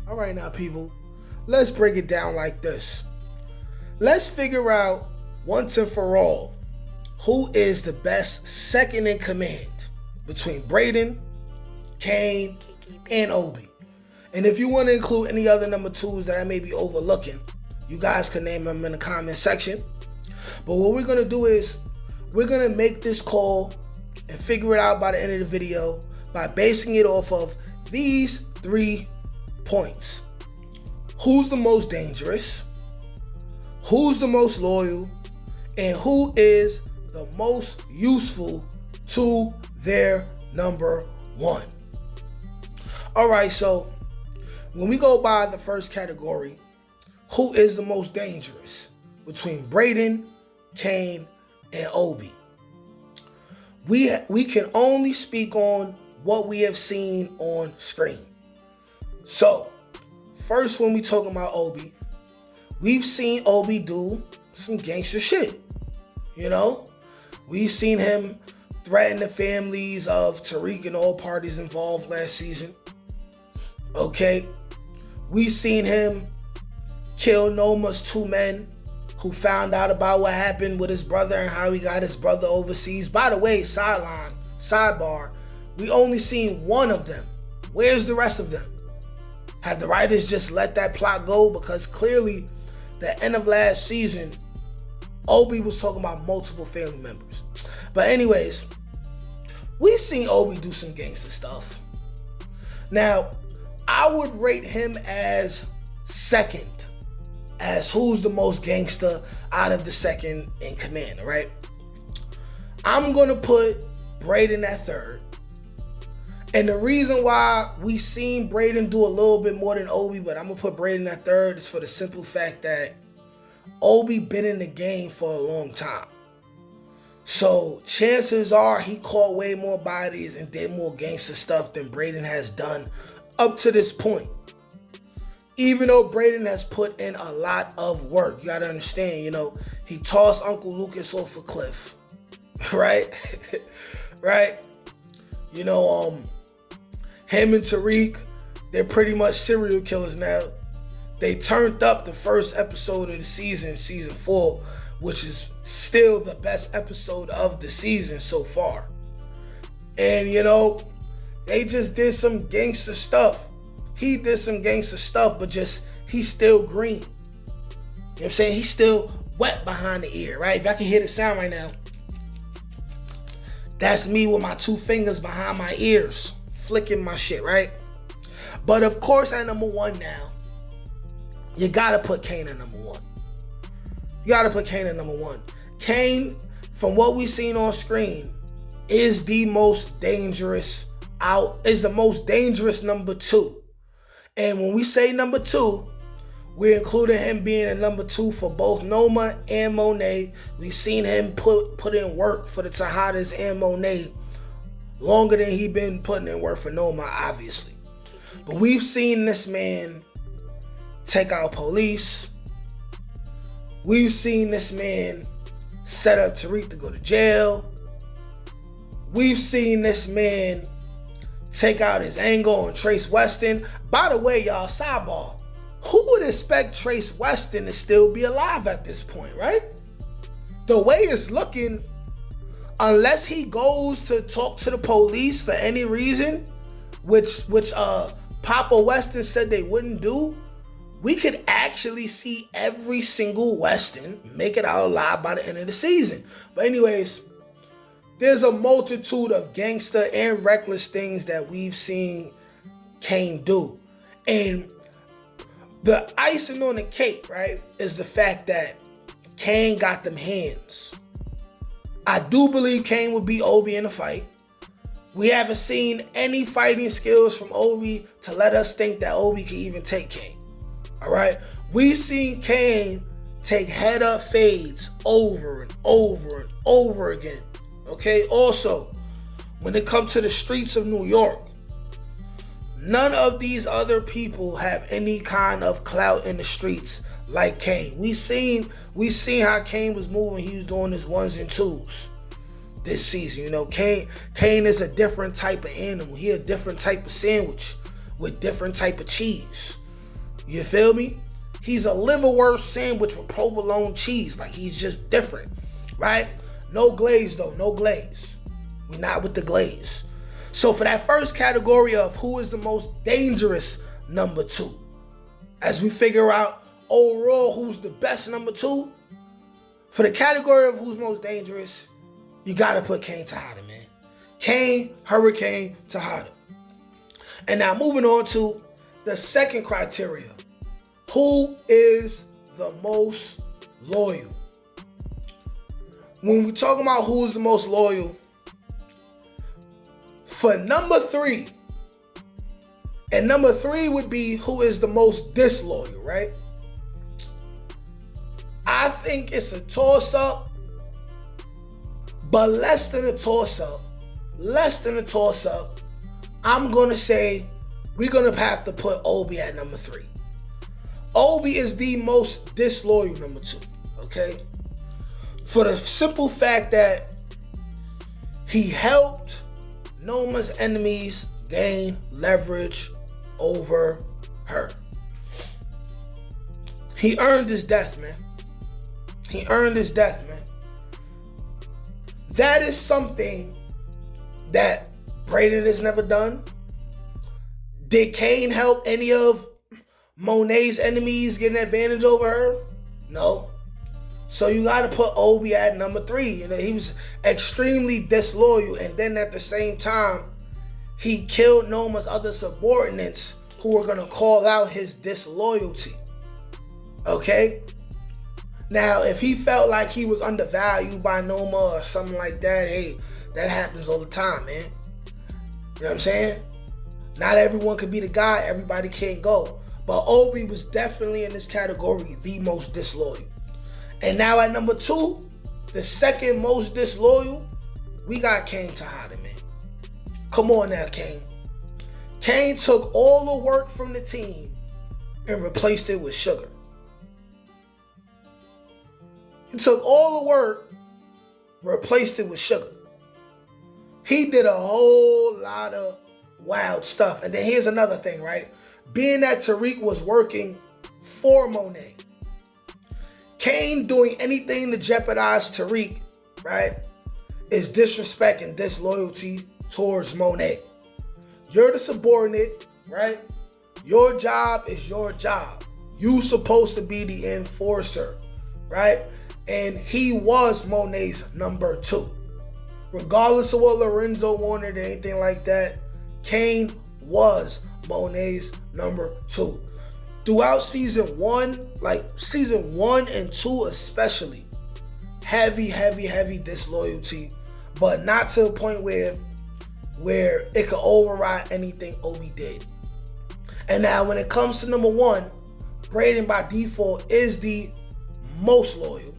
All right now, people, let's break it down like this. Let's figure out once and for all who is the best second in command between Brayden, Kane, and Obi. And if you want to include any other number twos that I may be overlooking, you guys can name them in the comment section. But what we're going to do is we're going to make this call and figure it out by the end of the video by basing it off of these 3 points. Who's the most dangerous? Who's the most loyal? And who is the most useful to their number 1? Alright, so when we go by the first category, who is the most dangerous between Brayden, Kane, and Obi? We can only speak on what we have seen on screen. So, first when we talking about Obi, we've seen Obi do some gangster shit. You know? We've seen him threaten the families of Tariq and all parties involved last season. Okay? We've seen him kill Noma's 2 men who found out about what happened with his brother and how he got his brother overseas. By the way, sidebar, we only seen 1 of them. Where's the rest of them? Have the writers just let that plot go? Because clearly, the end of last season, Obi was talking about multiple family members. But anyways, we've seen Obi do some gangster stuff. Now, I would rate him as second, as who's the most gangster out of the second in command, all right? I'm going to put Brayden at third. And the reason why we seen Brayden do a little bit more than Obi, but I'm going to put Brayden at third, is for the simple fact that Obi been in the game for a long time. So chances are he caught way more bodies and did more gangster stuff than Brayden has done up to this point. Even though Brayden has put in a lot of work. You got to understand, you know, he tossed Uncle Lucas off a cliff. Right? Right? You know, him and Tariq, they're pretty much serial killers now. They turned up the first episode of the season, season 4, which is still the best episode of the season so far. And, you know, they just did some gangster stuff. He did some gangster stuff, but just, he's still green. You know what I'm saying? He's still wet behind the ear, right? If I can hear the sound right now, that's me with my 2 fingers behind my ears, flicking my shit, right? But of course, at number 1 now, you gotta put Kane at number 1. You gotta put Kane at number 1. Kane, from what we've seen on screen, is the most dangerous number 2. And when we say number 2, we're including him being a number 2 for both Noma and Monet. We've seen him put in work for the Tejadas and Monet longer than he been putting in work for Noma, obviously. But we've seen this man take out police. We've seen this man set up Tariq to go to jail. We've seen this man take out his angle on Trace Weston. By the way, y'all, sidebar, who would expect Trace Weston to still be alive at this point, right? The way it's looking, unless he goes to talk to the police for any reason, which Papa Weston said they wouldn't do, we could actually see every single Weston make it out alive by the end of the season. But anyways, there's a multitude of gangster and reckless things that we've seen Kane do. And the icing on the cake, right, is the fact that Kane got them hands. I do believe Kane would beat Obi in a fight. We haven't seen any fighting skills from Obi to let us think that Obi can even take Kane. All right? We've seen Kane take head-up fades over and over and over again. Okay? Also, when it comes to the streets of New York, none of these other people have any kind of clout in the streets like Kane. We seen how Kane was moving. He was doing his 1s and 2s this season. You know, Kane is a different type of animal. He a different type of sandwich with different type of cheese. You feel me? He's a liverwurst sandwich with provolone cheese. Like, he's just different, right? No glaze, though. No glaze. We're not with the glaze. So for that first category of who is the most dangerous number 2, as we figure out overall who's the best number 2, for the category of who's most dangerous, you got to put Kane Tejada, man. Kane, Hurricane Tejada. And now moving on to the second criteria. Who is the most loyal? When we're talking about who is the most loyal, for number 3, and number 3 would be who is the most disloyal, right? I think it's a toss-up, but less than a toss-up. I'm going to say we're going to have to put Obi at number 3. Obi is the most disloyal number 2, okay? For the simple fact that he helped Noma's enemies gain leverage over her. He earned his death, man. That is something that Brayden has never done. Did Kane help any of Monet's enemies get an advantage over her? No. So you got to put Obi at number 3. You know, he was extremely disloyal, and then at the same time, he killed Noma's other subordinates who were going to call out his disloyalty. Okay? Now, if he felt like he was undervalued by Noma or something like that, hey, that happens all the time, man. You know what I'm saying? Not everyone could be the guy. Everybody can't go. But Obi was definitely in this category the most disloyal. And now at number 2, the second most disloyal, we got Kane Tejada, man. Come on now, Kane. Kane took all the work from the team and replaced it with sugar. He took all the work, replaced it with sugar. He did a whole lot of wild stuff. And then here's another thing, right? Being that Tariq was working for Monet, Kane doing anything to jeopardize Tariq, right, is disrespect and disloyalty towards Monet. You're the subordinate, right? Your job is your job. You supposed to be the enforcer, right? And he was Monet's number 2. Regardless of what Lorenzo wanted or anything like that, Kane was Monet's number 2. Throughout season 1, like season 1 and 2 especially, heavy disloyalty, but not to the point where it could override anything Obi did. And now when it comes to number 1, Brayden by default is the most loyal.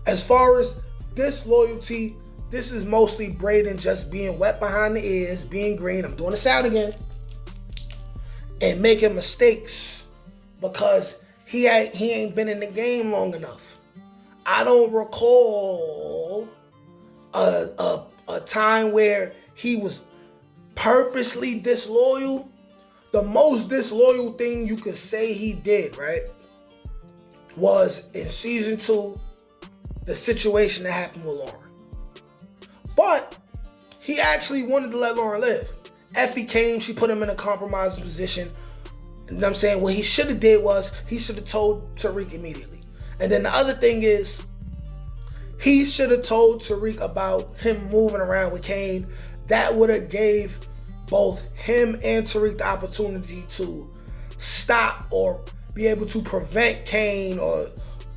As far as disloyalty, this is mostly Brayden just being wet behind the ears, being green. I'm doing this out again. And making mistakes because he ain't been in the game long enough. I don't recall a time where he was purposely disloyal. The most disloyal thing you could say he did, right, was in season 2, the situation that happened with Lauren. But he actually wanted to let Lauren live. Effie came, she put him in a compromising position. You know what I'm saying? What he should have did was he should have told Tariq immediately. And then the other thing is, he should have told Tariq about him moving around with Kane. That would have gave both him and Tariq the opportunity to stop or be able to prevent Kane, or,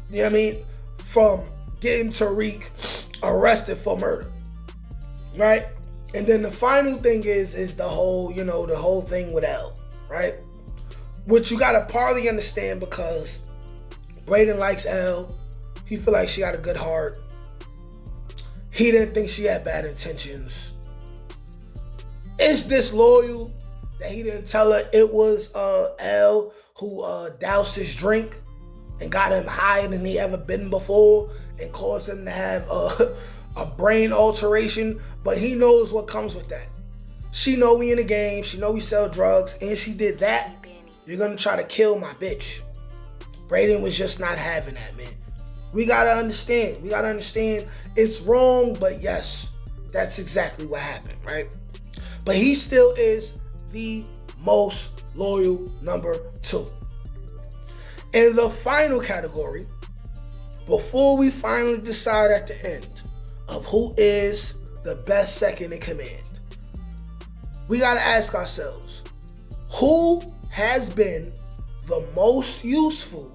you know what I mean, from getting Tariq arrested for murder. Right? And then the final thing is the whole, you know, the whole thing with Elle, right? Which you gotta partly understand because Brayden likes Elle. He feel like she got a good heart. He didn't think she had bad intentions. It's disloyal that he didn't tell her it was Elle who doused his drink and got him higher than he ever been before and caused him to have a brain alteration. But he knows what comes with that. She know we in the game. She know we sell drugs. And she did that. You You're gonna try to kill my bitch. Brayden was just not having that, man. We gotta understand. It's wrong, but yes, that's exactly what happened, right? But he still is the most loyal number 2. In the final category, before we finally decide at the end of who is the best second in command, we gotta ask ourselves, who has been the most useful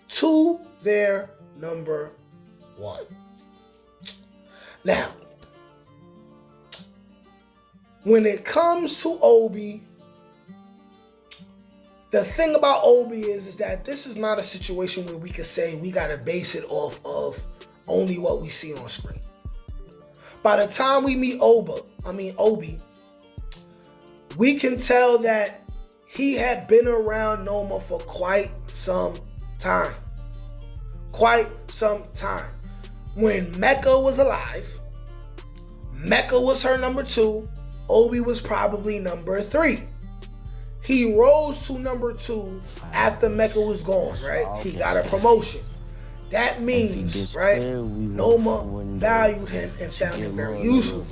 to their number 1? Now, when it comes to Obi, the thing about Obi is that this is not a situation where we can say we gotta base it off of only what we see on screen. By the time we meet Obi, we can tell that he had been around Noma for quite some time. When Mecca was alive, Mecca was her number 2, Obi was probably number 3. He rose to number 2 after Mecca was gone, right? He got a promotion. That means, right, Noma valued him and found him very useful.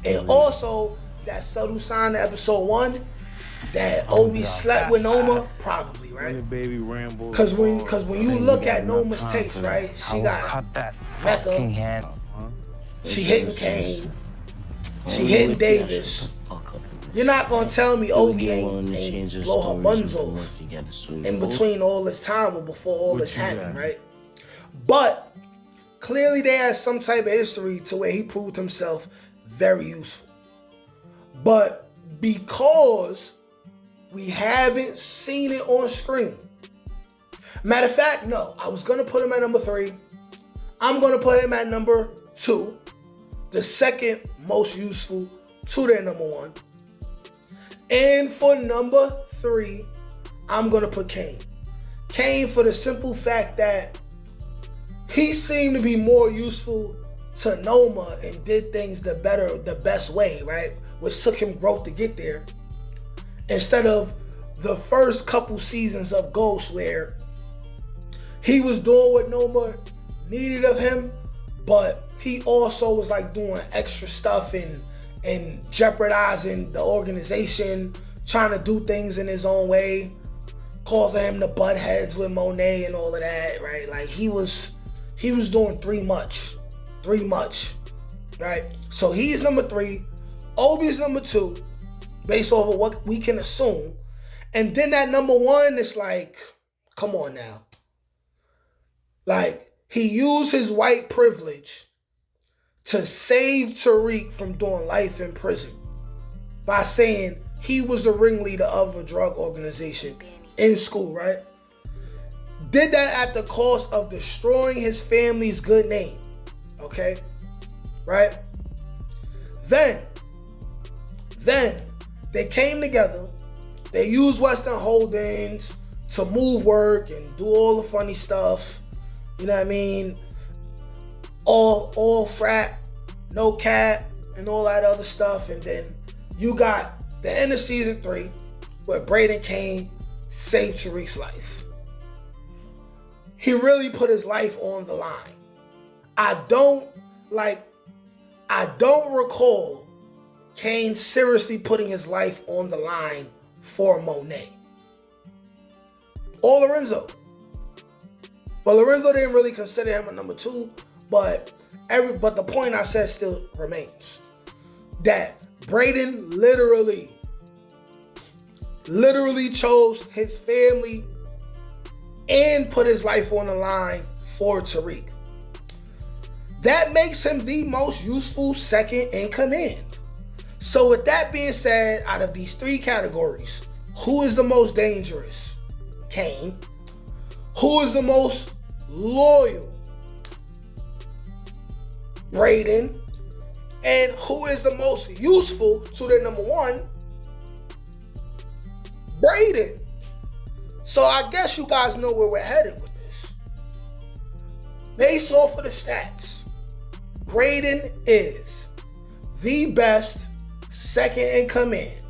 And also, that subtle sign in episode 1, that Obi slept with Noma, probably, right? Because when you look at Noma's taste, right, she got Mecca, she hitting Kane, she hitting Davis. You're not gonna tell me Obi ain't blow her buns off in between all this time or before all this happened, right? But clearly they had some type of history to where he proved himself very useful. But because we haven't seen it on screen, matter of fact, no, I was gonna put him at number 3. I'm gonna put him at number 2, the second most useful to their number 1. And for number 3, I'm gonna put Kane. Kane, for the simple fact that he seemed to be more useful to Noma and did things the best way, right? Which took him growth to get there. Instead of the first couple seasons of Ghost where he was doing what Noma needed of him, but he also was like doing extra stuff and jeopardizing the organization, trying to do things in his own way, causing him to butt heads with Monet and all of that, right? Like he was doing too much, right? So he's number 3, Obi's number 2, based off of what we can assume. And then that number 1 is like, come on now. Like, he used his white privilege to save Tariq from doing life in prison by saying he was the ringleader of a drug organization in school, right? Did that at the cost of destroying his family's good name, okay? Right? Then they came together. They used Western Holdings to move work and do all the funny stuff. You know what I mean? All frat, no cap, and all that other stuff. And then you got the end of season 3 where Brayden came, saved Tariq's life. He really put his life on the line. I don't recall Kane seriously putting his life on the line for Monet or Lorenzo. But Lorenzo didn't really consider him a number 2, but the point I said still remains. That Brayden literally chose his family and put his life on the line for Tariq. That makes him the most useful second in command. So with that being said, out of these 3 categories, who is the most dangerous? Kane. Who is the most loyal? Brayden. And who is the most useful to their number 1? Brayden. So I guess you guys know where we're headed with this. Based off of the stats, Brayden is the best second in command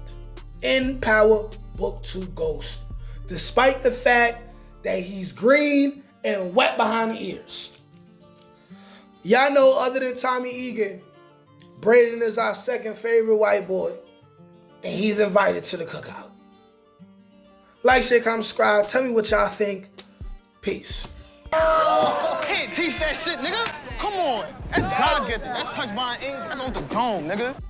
in Power Book 2 Ghost despite the fact that he's green and wet behind the ears. Y'all know, other than Tommy Egan, Brayden is our second favorite white boy, and he's invited to the cookout. Like, share, comment, subscribe. Tell me what y'all think. Peace. Can't teach that shit, nigga. Come on. That's God-gifted. That's touched by an ink. That's on the dome, nigga.